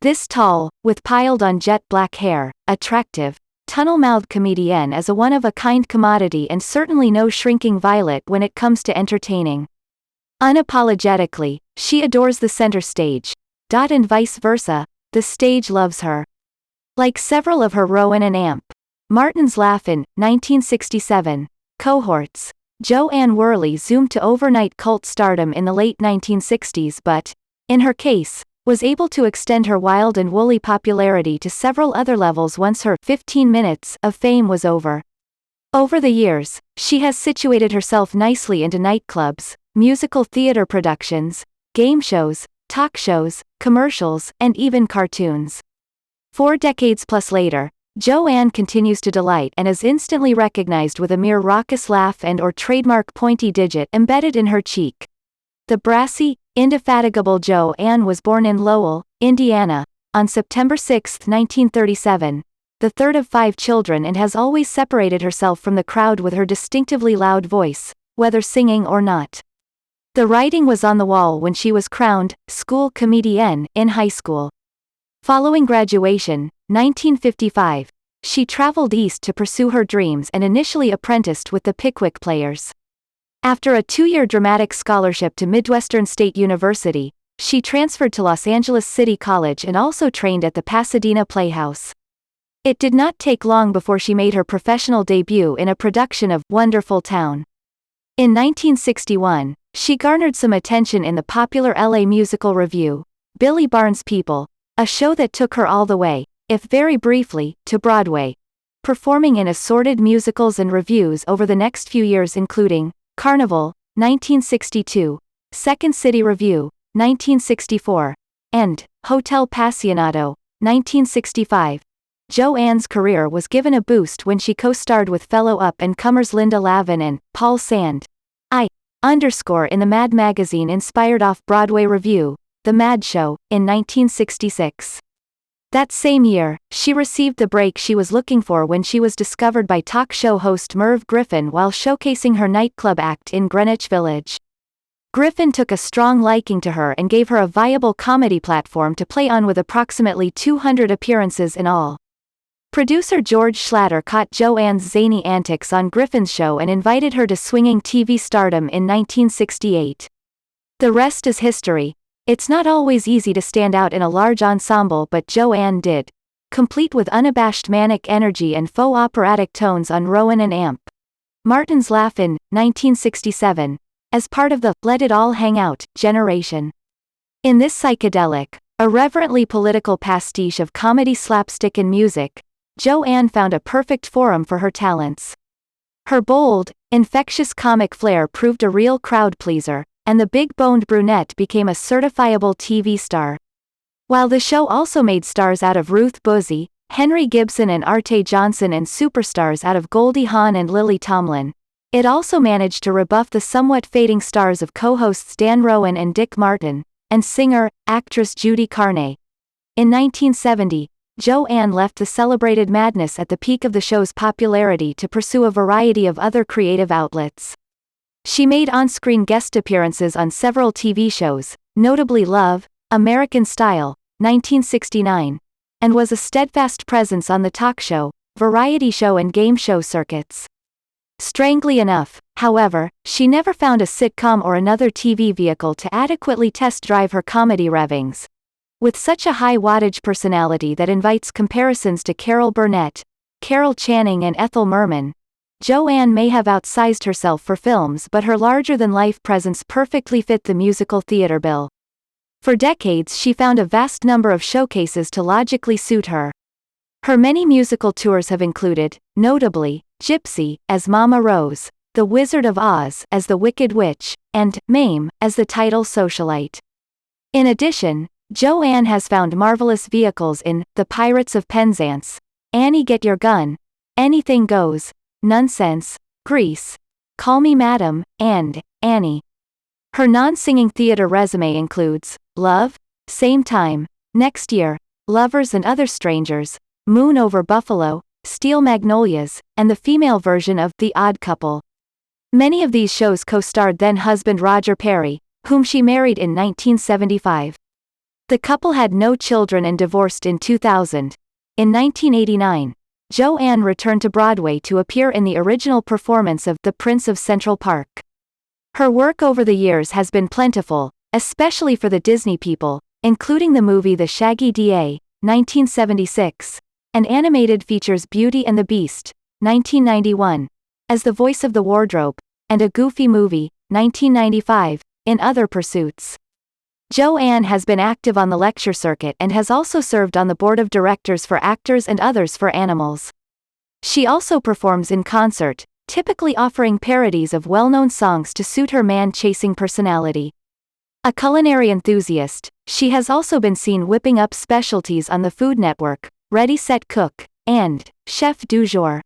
This tall, with piled-on jet black hair, attractive, tunnel-mouthed comedienne is a one-of-a-kind commodity and certainly no shrinking violet when it comes to entertaining. Unapologetically, she adores the center stage. And vice versa, the stage loves her. Like several of her Rowan and Martin's Laugh-In, 1967, cohorts, Anne Worley zoomed to overnight cult stardom in the late 1960s but, in her case, was able to extend her wild and woolly popularity to several other levels once her 15 minutes of fame was over. Over the years, she has situated herself nicely into nightclubs, musical theater productions, game shows, talk shows, commercials, and even cartoons. 4 decades plus later, Anne continues to delight and is instantly recognized with a mere raucous laugh and/or trademark pointy digit embedded in her cheek. The brassy, indefatigable Anne was born in Lowell, Indiana, on September 6, 1937, the third of 5 children, and has always separated herself from the crowd with her distinctively loud voice, whether singing or not. The writing was on the wall when she was crowned school comedienne in high school. Following graduation, 1955, she traveled east to pursue her dreams and initially apprenticed with the Pickwick Players. After a 2-year dramatic scholarship to Midwestern State University, she transferred to Los Angeles City College and also trained at the Pasadena Playhouse. It did not take long before she made her professional debut in a production of Wonderful Town. In 1961, she garnered some attention in the popular LA musical revue, Billy Barnes' People, a show that took her all the way, if very briefly, to Broadway, performing in assorted musicals and revues over the next few years including Carnival, 1962, Second City Review, 1964, and Hotel Passionado, 1965. Anne's career was given a boost when she co-starred with fellow up-and-comers Linda Lavin and Paul Sand in the Mad magazine-inspired off-Broadway revue, The Mad Show, in 1966. That same year, she received the break she was looking for when she was discovered by talk show host Merv Griffin while showcasing her nightclub act in Greenwich Village. Griffin took a strong liking to her and gave her a viable comedy platform to play on with approximately 200 appearances in all. Producer George Schlatter caught Anne's zany antics on Griffin's show and invited her to swinging TV stardom in 1968. The rest is history. It's not always easy to stand out in a large ensemble, but Anne did, complete with unabashed manic energy and faux operatic tones on Rowan and Martin's Laugh-In, 1967, as part of the Let It All Hang Out generation. In this psychedelic, irreverently political pastiche of comedy, slapstick, and music, Anne found a perfect forum for her talents. Her bold, infectious comic flair proved a real crowd pleaser, and the big-boned brunette became a certifiable TV star. While the show also made stars out of Ruth Buzzi, Henry Gibson and Arte Johnson and superstars out of Goldie Hawn and Lily Tomlin, it also managed to rebuff the somewhat fading stars of co-hosts Dan Rowan and Dick Martin, and singer-actress Judy Carney. In 1970, Anne left the celebrated madness at the peak of the show's popularity to pursue a variety of other creative outlets. She made on-screen guest appearances on several TV shows, notably Love, American Style, 1969, and was a steadfast presence on the talk show, variety show and game show circuits. Strangely enough, however, she never found a sitcom or another TV vehicle to adequately test-drive her comedy ravings. With such a high-wattage personality that invites comparisons to Carol Burnett, Carol Channing and Ethel Merman, Anne may have outsized herself for films, but her larger-than-life presence perfectly fit the musical theater bill. For decades she found a vast number of showcases to logically suit her. Her many musical tours have included, notably, Gypsy, as Mama Rose, The Wizard of Oz as the Wicked Witch, and Mame, as the title socialite. In addition, Anne has found marvelous vehicles in The Pirates of Penzance, Annie Get Your Gun, Anything Goes, Nonsense, Grease, Call Me Madam, and Annie. Her non-singing theater resume includes Love, Same Time, Next Year, Lovers and Other Strangers, Moon Over Buffalo, Steel Magnolias, and the female version of The Odd Couple. Many of these shows co-starred then-husband Roger Perry, whom she married in 1975. The couple had no children and divorced in 2000. In 1989, Joanne returned to Broadway to appear in the original performance of The Prince of Central Park. Her work over the years has been plentiful, especially for the Disney people, including the movie The Shaggy DA, 1976, and animated features Beauty and the Beast, 1991, as the voice of the wardrobe, and a Goofy movie, 1995, in other pursuits. Joanne has been active on the lecture circuit and has also served on the board of directors for Actors and Others for Animals. She also performs in concert, typically offering parodies of well-known songs to suit her man-chasing personality. A culinary enthusiast, she has also been seen whipping up specialties on the Food Network, Ready Set Cook, and Chef du Jour.